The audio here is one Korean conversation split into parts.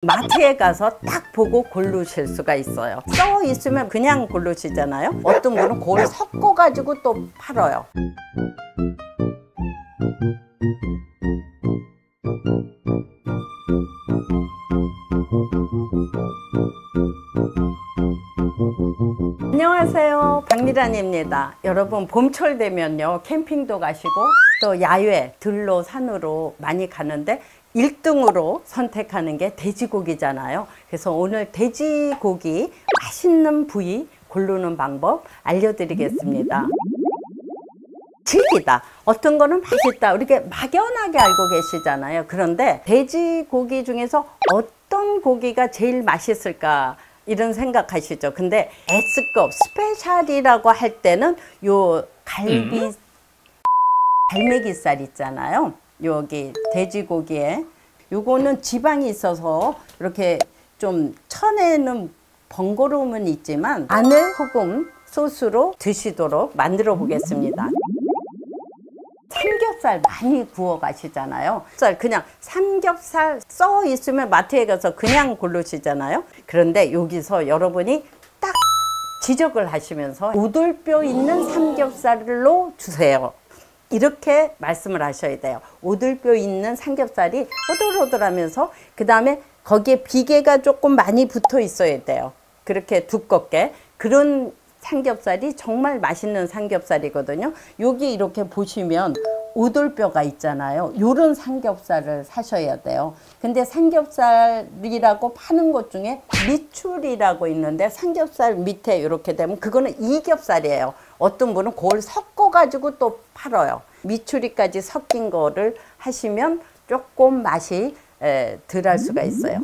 마트에 가서 딱 보고 고르실 수가 있어요. 써 있으면 그냥 고르시잖아요. 어떤 분은 그걸 섞어 가지고 또 팔아요. 안녕하세요, 박미란입니다. 여러분, 봄철 되면요 캠핑도 가시고 또 야외 들로 산으로 많이 가는데 1등으로 선택하는 게 돼지고기잖아요. 그래서 오늘 돼지고기 맛있는 부위 고르는 방법 알려드리겠습니다. 즐기다, 어떤 거는 맛있다, 이렇게 막연하게 알고 계시잖아요. 그런데 돼지고기 중에서 어떤 고기가 제일 맛있을까 이런 생각하시죠. 근데 S급 스페셜이라고 할 때는 요 갈매기살 있잖아요. 여기 돼지고기에 요거는 지방이 있어서 이렇게 좀 천에는 번거로움은 있지만 마늘, 소금, 소스로 드시도록 만들어 보겠습니다. 삼겹살 많이 구워 가시잖아요. 그냥 삼겹살 써 있으면 마트에 가서 그냥 고르시잖아요. 그런데 여기서 여러분이 딱 지적을 하시면서 오돌뼈 있는 삼겹살로 주세요, 이렇게 말씀을 하셔야 돼요. 오돌뼈 있는 삼겹살이 오돌오돌하면서 그 다음에 거기에 비계가 조금 많이 붙어 있어야 돼요. 그렇게 두껍게. 그런 삼겹살이 정말 맛있는 삼겹살이거든요. 여기 이렇게 보시면 오돌뼈가 있잖아요. 요런 삼겹살을 사셔야 돼요. 근데 삼겹살이라고 파는 것 중에 미추리라고 있는데 삼겹살 밑에 이렇게 되면 그거는 이겹살이에요. 어떤 분은 그걸 섞어 가지고 또 팔아요. 미추리까지 섞인 거를 하시면 조금 맛이 덜 할 수가 있어요.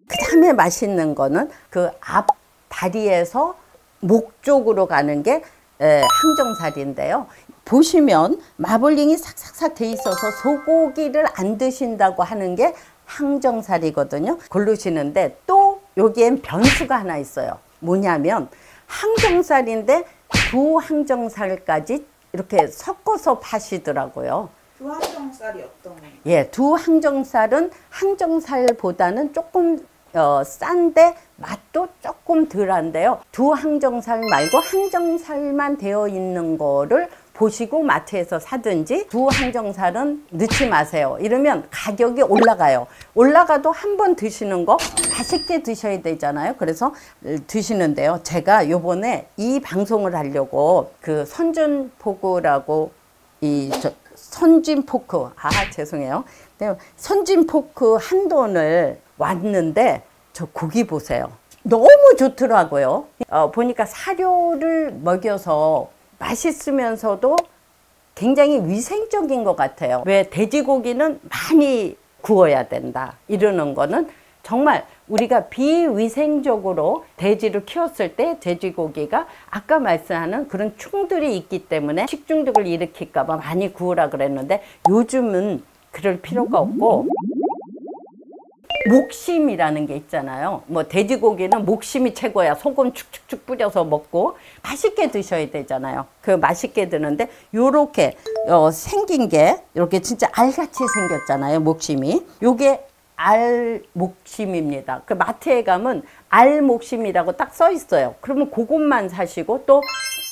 그 다음에 맛있는 거는 그 앞 다리에서 목 쪽으로 가는 게 항정살인데요. 보시면 마블링이 삭삭삭 돼 있어서 소고기를 안 드신다고 하는 게 항정살이거든요. 고르시는데 또 여기엔 변수가 하나 있어요. 뭐냐면 항정살인데 두 항정살까지 이렇게 섞어서 파시더라고요. 두 항정살이 어떤 거예요? 예, 두 항정살은 항정살보다는 조금 싼데 맛도 조금 덜한데요. 두 항정살 말고 항정살만 되어 있는 거를 보시고 마트에서 사든지, 두 항정살은 넣지 마세요. 이러면 가격이 올라가요. 올라가도 한 번 드시는 거 맛있게 드셔야 되잖아요. 그래서 드시는데요. 제가 요번에 이 방송을 하려고 그 선진포크라고 선진포크, 죄송해요. 선진포크 한돈을 왔는데 저 고기 보세요. 너무 좋더라고요. 보니까 사료를 먹여서 맛있으면서도 굉장히 위생적인 것 같아요. 왜 돼지고기는 많이 구워야 된다 이러는 거는 정말 우리가 비위생적으로 돼지를 키웠을 때 돼지고기가 아까 말씀하는 그런 충들이 있기 때문에 식중독을 일으킬까 봐 많이 구우라 그랬는데 요즘은 그럴 필요가 없고, 목심이라는 게 있잖아요. 뭐 돼지고기는 목심이 최고야. 소금 축축축 뿌려서 먹고 맛있게 드셔야 되잖아요. 그 맛있게 드는데 요렇게 생긴 게 이렇게 진짜 알같이 생겼잖아요. 목심이. 요게 알목심입니다. 그 마트에 가면 알목심이라고 딱 써 있어요. 그러면 그것만 사시고, 또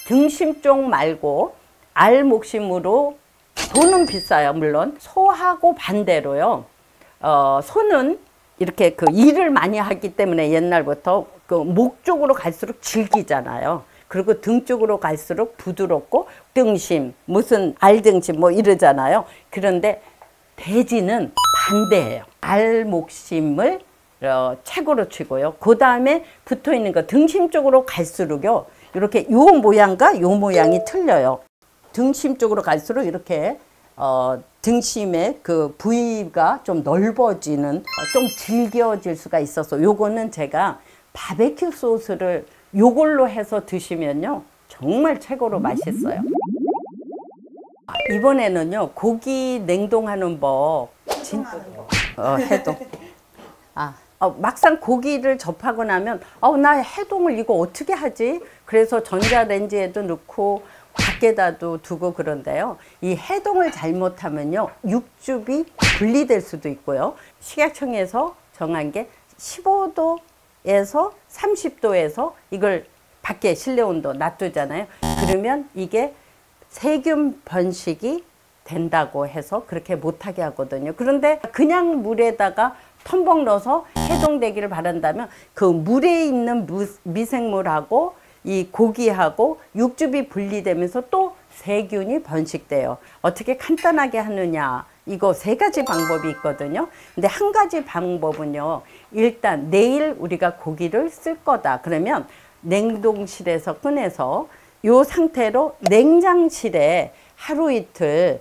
등심 쪽 말고 알목심으로, 소는 비싸요. 물론 소하고 반대로요. 소는 이렇게 그 일을 많이 하기 때문에 옛날부터 그 목 쪽으로 갈수록 질기잖아요. 그리고 등 쪽으로 갈수록 부드럽고, 등심, 무슨 알등심 뭐 이러잖아요. 그런데 돼지는 반대예요. 알목심을 최고로 치고요. 그 다음에 붙어 있는 거 등심 쪽으로 갈수록요, 이렇게 요 모양과 요 모양이 틀려요. 등심 쪽으로 갈수록 이렇게 등심의 그 부위가 좀 넓어지는, 좀 질겨질 수가 있어서 요거는 제가 바베큐 소스를 요걸로 해서 드시면요 정말 최고로 맛있어요. 이번에는요 고기 냉동하는 법 해동. 막상 고기를 접하고 나면 나 해동을 이거 어떻게 하지? 그래서 전자레인지에도 넣고 밖에다도 두고 그런데요. 이 해동을 잘못하면요. 육즙이 분리될 수도 있고요. 식약청에서 정한 게 15도에서 30도에서 이걸 밖에 실내 온도 놔두잖아요. 그러면 이게 세균 번식이 된다고 해서 그렇게 못하게 하거든요. 그런데 그냥 물에다가 텀벙 넣어서 해동되기를 바란다면 그 물에 있는 미생물하고 이 고기하고 육즙이 분리되면서 또 세균이 번식돼요. 어떻게 간단하게 하느냐, 이거 3가지 방법이 있거든요. 근데 한 가지 방법은요, 일단 내일 우리가 고기를 쓸 거다 그러면 냉동실에서 꺼내서 이 상태로 냉장실에 하루 이틀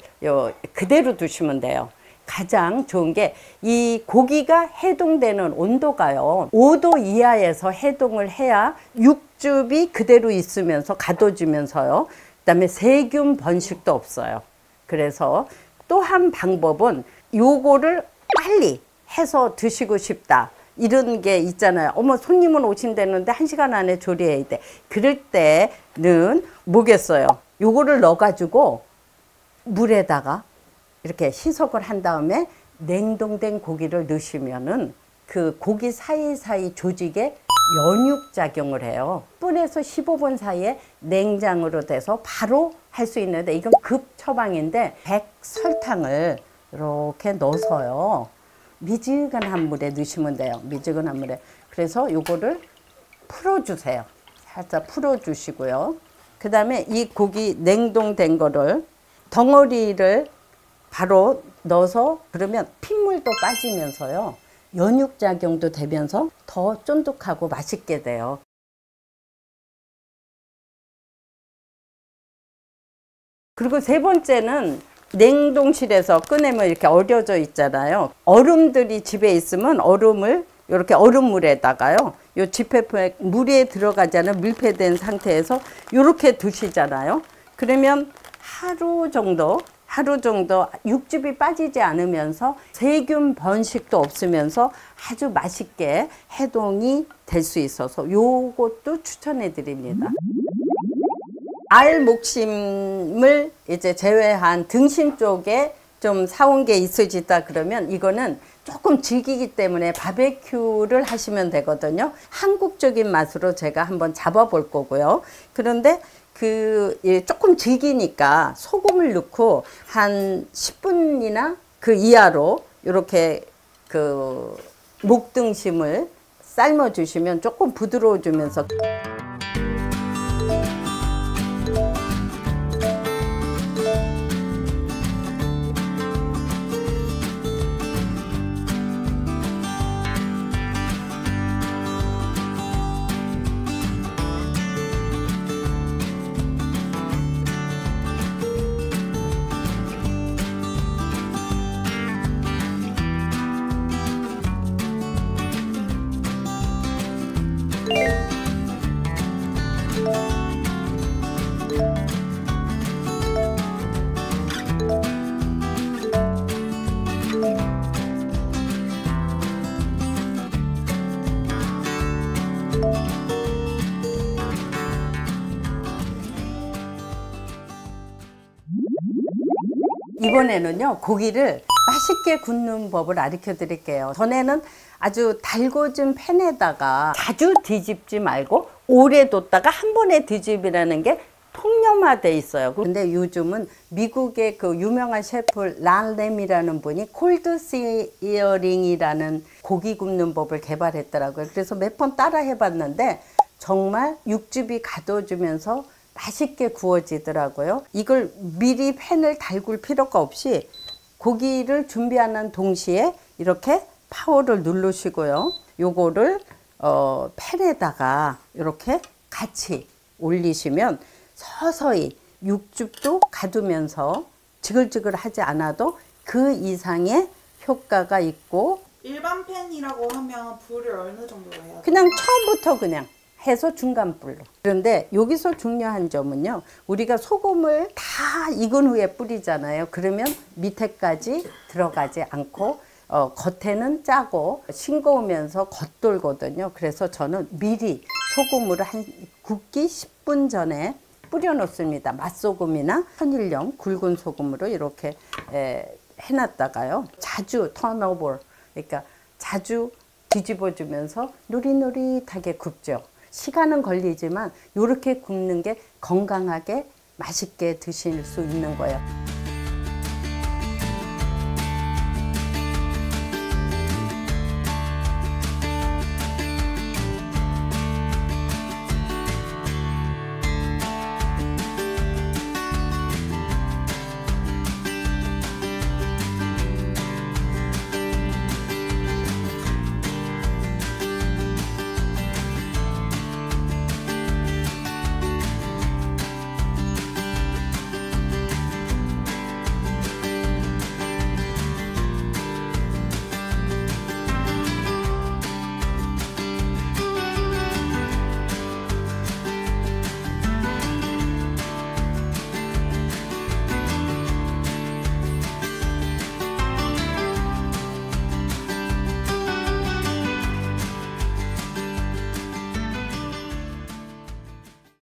그대로 두시면 돼요. 가장 좋은 게 이 고기가 해동되는 온도가요 5도 이하에서 해동을 해야 육즙이 그대로 있으면서 가둬지면서요, 그 다음에 세균 번식도 없어요. 그래서 또 한 방법은 요거를 빨리 해서 드시고 싶다 이런 게 있잖아요. 어머, 손님은 오신다는데 1시간 안에 조리해야 돼. 그럴 때는 뭐겠어요, 요거를 넣어 가지고 물에다가 이렇게 희석을 한 다음에 냉동된 고기를 넣으시면은 그 고기 사이사이 조직에 연육작용을 해요. 10분에서 15분 사이에 냉장으로 돼서 바로 할 수 있는데 이건 급처방인데 백설탕을 이렇게 넣어서요. 미지근한 물에 넣으시면 돼요. 미지근한 물에. 그래서 요거를 풀어주세요. 살짝 풀어주시고요. 그 다음에 이 고기 냉동된 거를 덩어리를 바로 넣어서 그러면 핏물도 빠지면서요. 연육작용도 되면서 더 쫀득하고 맛있게 돼요. 그리고 3번째는 냉동실에서 꺼내면 이렇게 얼려져 있잖아요. 얼음들이 집에 있으면 얼음을 이렇게 얼음물에다가요. 요 지폐에 물에 들어가지 않은 밀폐된 상태에서 이렇게 두시잖아요. 그러면 하루 정도 육즙이 빠지지 않으면서 세균 번식도 없으면서 아주 맛있게 해동이 될 수 있어서 요것도 추천해 드립니다. 알 목심을 이제 제외한 등심 쪽에 좀 사온 게 있으시다 그러면 이거는 조금 질기기 때문에 바베큐를 하시면 되거든요. 한국적인 맛으로 제가 한번 잡아볼 거고요. 그런데 조금 질기니까 소금을 넣고 한 10분이나 그 이하로 이렇게 그 목등심을 삶아 주시면 조금 부드러워지면서 이번에는요 고기를 맛있게 굽는 법을 알려 드릴게요. 전에는 아주 달궈진 팬에다가 자주 뒤집지 말고 오래 뒀다가 한 번에 뒤집이라는 게 통념화돼 있어요. 근데 요즘은 미국의 그 유명한 셰프 란렘이라는 분이 콜드 시어링이라는 고기 굽는 법을 개발했더라고요. 그래서 몇 번 따라 해봤는데 정말 육즙이 가둬지면서 맛있게 구워지더라고요. 이걸 미리 팬을 달굴 필요가 없이 고기를 준비하는 동시에 이렇게 파워를 누르시고요. 요거를 팬에다가 이렇게 같이 올리시면 서서히 육즙도 가두면서 지글지글하지 않아도 그 이상의 효과가 있고. 일반 팬이라고 하면 불을 어느 정도로 해야 돼요? 그냥 처음부터 그냥 해서 중간불로. 그런데 여기서 중요한 점은요, 우리가 소금을 다 익은 후에 뿌리잖아요. 그러면 밑에까지 들어가지 않고 겉에는 짜고 싱거우면서 겉돌거든요. 그래서 저는 미리 소금으로 한 굽기 10분 전에 뿌려 놓습니다. 맛소금이나 천일염, 굵은 소금으로 이렇게 해놨다가요. 자주 턴오버, 그러니까 자주 뒤집어 주면서 노릇노릇하게 굽죠. 시간은 걸리지만 이렇게 굽는 게 건강하게 맛있게 드실 수 있는 거예요.